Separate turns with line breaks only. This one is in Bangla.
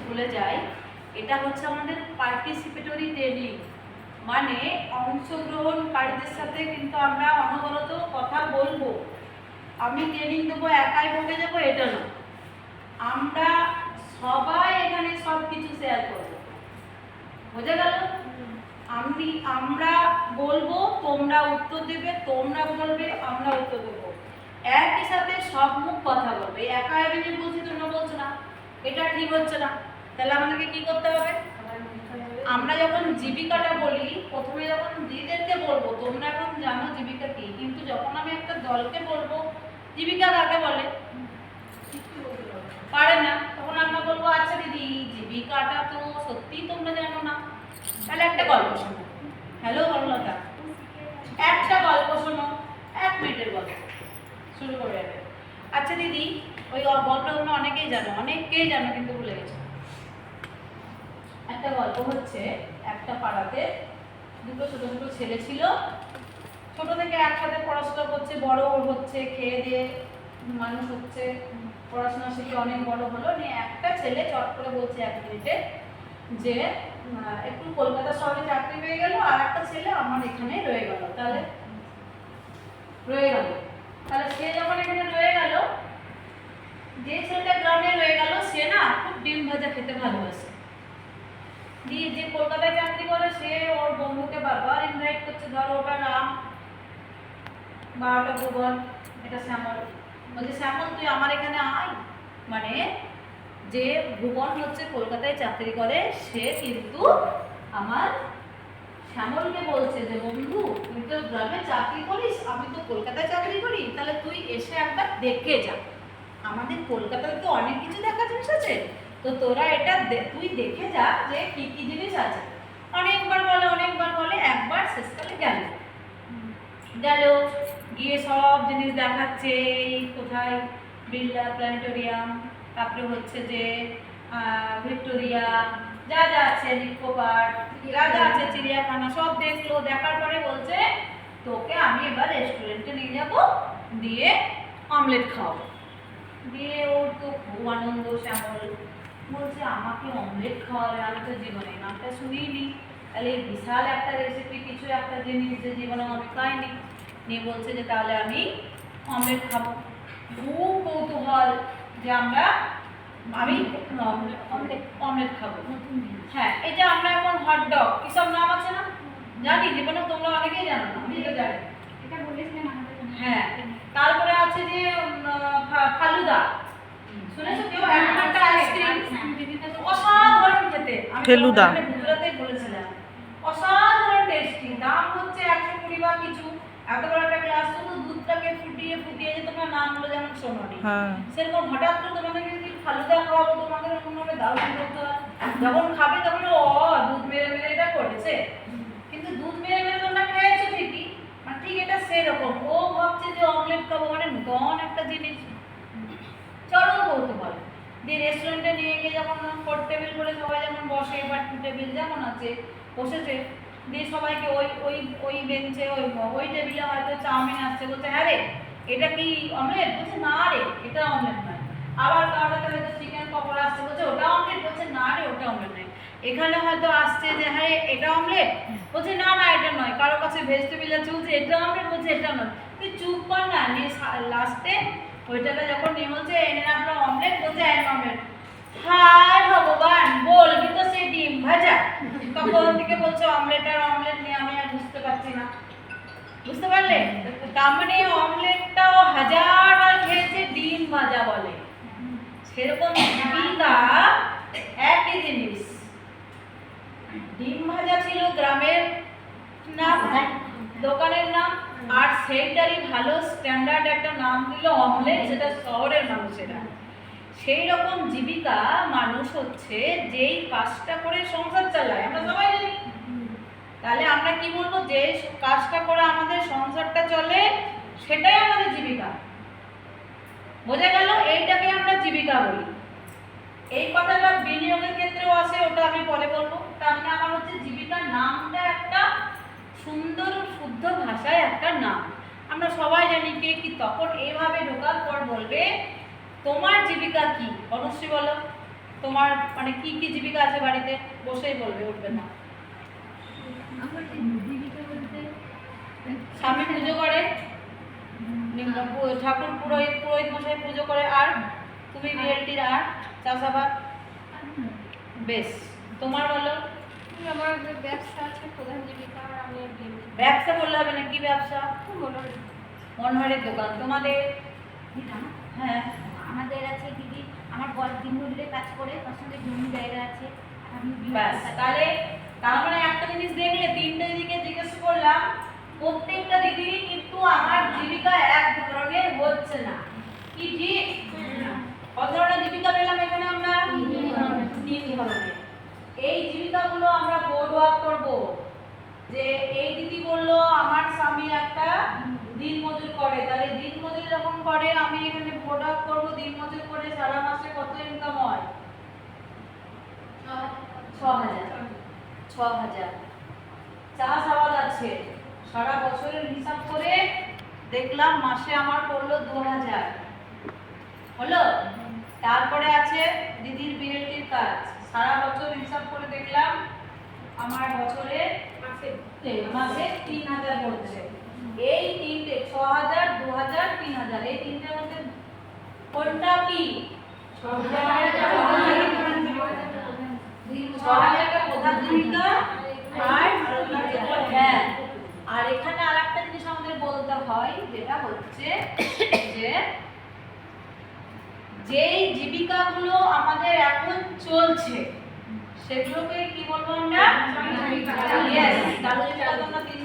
ভুলে যাই। এটা হচ্ছে আমাদের পার্টিসিপেটরি ট্রেনিং, মানে অংশগ্রহণকারীদের সাথে কিন্তু আমরা অনবরত কথা বলবো। আমি ট্রেনিং দেবো, একাই বকে যাবো এটা না, আমরা সবাই এখানে সব কিছু শেয়ার করবো। বোঝা গেল? আমরা বলবো, তোমরা উত্তর দেবে, তোমরা বলবে, আমরা উত্তর দেবো। একই সাথে সব মুখ কথা বলবে। একা আমি যে বলছি তোমরা বলছো না, এটা ঠিক হচ্ছে না। তাহলে আমাদেরকে কি করতে হবে? আমরা যখন জীবিকাটা বলি, প্রথমে যখন দিদিদেরকে বলবো তোমরা এখন জানো জীবিকা কি, কিন্তু যখন আমি একটা দলকে বলবো জীবিকা কাকে বলে পারে না, তখন আমরা বলবো আচ্ছা দিদি জীবিকাটা তো সত্যিই তোমরা জানো না, তাহলে একটা গল্প শোনো। হ্যালো বললতা, একটা গল্প শোনো, 1 মিনিটের গল্প শুরু করে যাবে। আচ্ছা দিদি, ওই গল্পটা তোমরা অনেকেই জানো কিন্তু ভুলে গেছো। একটা গল্প হচ্ছে, একটা পাড়াতে দুটো ছোট ছোট ছেলে ছিল। ছোট থেকে একসাথে পড়াশোনা করছে, বড় হচ্ছে, খেয়ে দিয়ে মানুষ হচ্ছে, পড়াশোনা শিখে অনেক বড় হলো। নিয়ে একটা ছেলে চট করে বলছে 1 মিনিটে যে একটু কলকাতা শহরে চাকরি পেয়ে গেল, আর একটা ছেলে আমার এখানে রয়ে গেল। তাহলে সে যখন এখানে রয়ে গেল, যে ছেলেটা গ্রামে রয়ে গেল সে না খুব ডিম ভাজা খেতে ভালোবাসে। দিয়ে যে কলকাতায় চাকরি করে সে ওর বন্ধুকে বারবার ইনভাইট করছে, ধরো ওটা রাম বা ওটা ভুবন, এটা শ্যামল, বলছে শ্যামল তুই আমার এখানে আয়। মানে যে ভুবন হচ্ছে কলকাতায় চাকরি করে, সে কিন্তু আমার শ্যামলকে বলছে যে বন্ধু তুই তো গ্রামে চাকরি করিস, আমি তো কলকাতায় চাকরি করি, তাহলে তুই এসে একবার দেখে যা, আমাদের কলকাতায় তো অনেক কিছু দেখার জিনিস আছে, তো তোরা এটা তুই দেখে যা যে কি কি জিনিস আছে। অনেকবার বলে একবার শেষকালে গেল, গিয়ে সব জিনিস দেখাচ্ছে। কোথায় বিড়লা প্ল্যানেটোরিয়াম, তারপরে হচ্ছে যে ভিক্টোরিয়া, যা যা আছে নিকো পার্ক, যা যা আছে চিড়িয়াখানা, সব দেখলো। দেখার পরে বলছে তোকে আমি এবার রেস্টুরেন্টে নিয়ে যাব, দিয়ে অমলেট খাওয়াবো। দিয়ে ওর তো খুব আনন্দ, শ্যামল বলছে আমাকে অমলেট খাওয়াবে, আমি তো জীবনে নামটা শুনিনি, তাহলে বিশাল একটা রেসিপি, কিছু একটা জিনিস যে জীবনে আমি খাইনি। নিয়ে বলছে যে তাহলে আমি অমলেট খাবো। খুব কৌতূহল যে আমি অমলেট খাবো। হ্যাঁ, এই যে আমরা এখন হটডগ, কিসব নাম আছে না জানি, জীবনে তোমরা অনেকেই জানো না, আমি তো জানি, এটা বলেছিলেন আমাদের। হ্যাঁ, তারপরে আছে যে ফালুদা, শুনেছো কেউ? একটা আইসক্রিম অসাধারণ খেতে, আমি ফেলুদা গুজরাতে বলেছিলাম, অসাধারণ টেস্টি, দাম হচ্ছে 120 বা কিছু। এত বড় একটা গ্লাস, শুধু দুধটাকে ফুটিয়ে যে তোমরা নামগুলো যেমন শোনোনি, সেরকম হঠাৎ করে তোমাদের যদি ফালুদা খাওয়াবো, তোমাদের কোনোভাবে দারুণ করতে হয়, যখন খাবে তখন দুধ মেরে এটা করেছে, কিন্তু দুধ মেরে তোমরা খেয়েছো ঠিকই, মানে ঠিক এটা সেরকম। ও ভাবছে যে অমলেট খাবো, মানে নতুন একটা জিনিস, চরম কৌতূহল। দিয়ে রেস্টুরেন্টে নিয়ে গিয়ে যখন 4 টেবিল করে সবাই যেমন বসে, বা 2 টেবিল যেমন আছে বসেছে, দিয়ে সবাইকে ওই বেঞ্চে ওই টেবিলে হয়তো চাউমিন আসছে, বলছে হ্যাঁ রে এটা কি অমলেট? বলছে না রে এটা অমলেট নয়। আবার কারোর হয়তো চিকেন পকোড়া আসছে, বলছে ওটা অমলেট? বলছে না রে ওটা অমলেট নয়। এখানে হয়তো আসছে যে হ্যাঁ এটা অমলেট, বলছে না এটা নয়। কারো কাছে ভেজিটেবিল আছে, বলছে এটা অমলেট, বলছে এটা নয়। তুই চুপ কর না। নিয়ে লাস্টে ওইটাকে যখন নিয়ে বলছে এনে আপনার অমলেট, বলছে অমলেট। হায় ভগবান, বলবি তো সে ডিম ভাজা, তখন থেকে বলছে অমলেট আর অমলেট নিয়ে আমি আর বুঝতে পারছি না। বুঝতে পারলে? তার মানে অমলেটটাও হাজারবার খেয়েছে, ডিম ভাজা বলে। সেরকম জীবিকা একই জিনিস। ডিম ভাজা ছিল গ্রামের নাম, দোকানের নাম, আর সেইটারই ভালো স্ট্যান্ডার্ড একটা নাম দিল অমলেট, সেটা শহরের মানুষেরা। সেই রকম জীবিকা মানুষ হচ্ছে যেই কাজটা করে সংসার চালায়, আমরা সবাই জানি। তাহলে আমরা কি বলবো? যে কাজটা করে আমাদের সংসারটা চলে সেটাই আমাদের জীবিকা। বোঝা গেল? এইটাকে আমরা জীবিকা বলি। এই কথাটা বিনিয়োগের ক্ষেত্রেও আসে, ওটা আমি পরে বলবো। তার মানে আমার হচ্ছে জীবিকার নামটা একটা সুন্দর শুদ্ধ ভাষায় একটা নাম, আমরা সবাই জানি কে কি। তখন এইভাবে ঢোকার পর বলবে তোমার জীবিকা কি? অবশ্যই বলো। তোমার মানে কি কি জীবিকা আছে বাড়িতে? বসেই বলবে, উঠবে না।
আমার জীবিকা বলতে
স্বামী পুজো করে, ঠাকুর পুরোহিত পুরোহিত মশাই পুজো করে, আর তুমি রিয়েলটির আর চাষাবাদ। বেশ, তোমার বলো।
আমার ব্যবসা আছে, প্রধান জীবিকা। আর আমি
ব্যবসা বললে হবে না, কি ব্যবসা? মনোহরের দোকান। তোমাদের? হ্যাঁ,
আমাদের আছে দিদি, আমার বর দিনমজুরে কাজ করে, তার সঙ্গে জমি জায়গা আছে। আমি
ব্যাস, তাহলে তার মানে একটা জিনিস দেখলে, তিনটে দিদিকে জিজ্ঞেস করলাম, প্রত্যেকটা দিদিরই কিন্তু আমার জীবিকা এক ধরনের হচ্ছে না। কি ঠিক? কত ধরনের জীবিকা পেলাম এখানে আমরা? তিন ধরনের। এই জীবিকাগুলো আমরা বোর্ড ওয়ার্ক করব। যে এই দিদি বললো আমার স্বামী একটা দিন মজুর করে, তাহলে দিন মজুর যখন করে আমি এখানে বোর্ড ওয়ার্ক করব, দিন মজুর করে সারা মাসে কত ইনকাম হয়? 6,000। চাষাবাদ আছে, সারা বছরের হিসাব করে দেখলাম মাসে আমার পড়লো 2,000 হলো। তারপরে আছে দিদির বিএলটির কাজ, সারা বছর হিসাব করে দেখলাম আমার বছরে মাসে 3,000 পড়ছে। এই তিনটে 6,000, 2,000, 3,000, এই তিনটের মধ্যে কোনটা কি? 6,000টা প্রধান জীবিকা। আর হ্যাঁ, আর এখানে আরেকটা জিনিস আমাদের বলতে হয়, যেটা হচ্ছে যে যেই জীবিকাগুলো আমাদের এখন চলছে সেগুলোকে কি বলবো আমরা? ইয়েস, চালু জীবিকা। তোমরা 3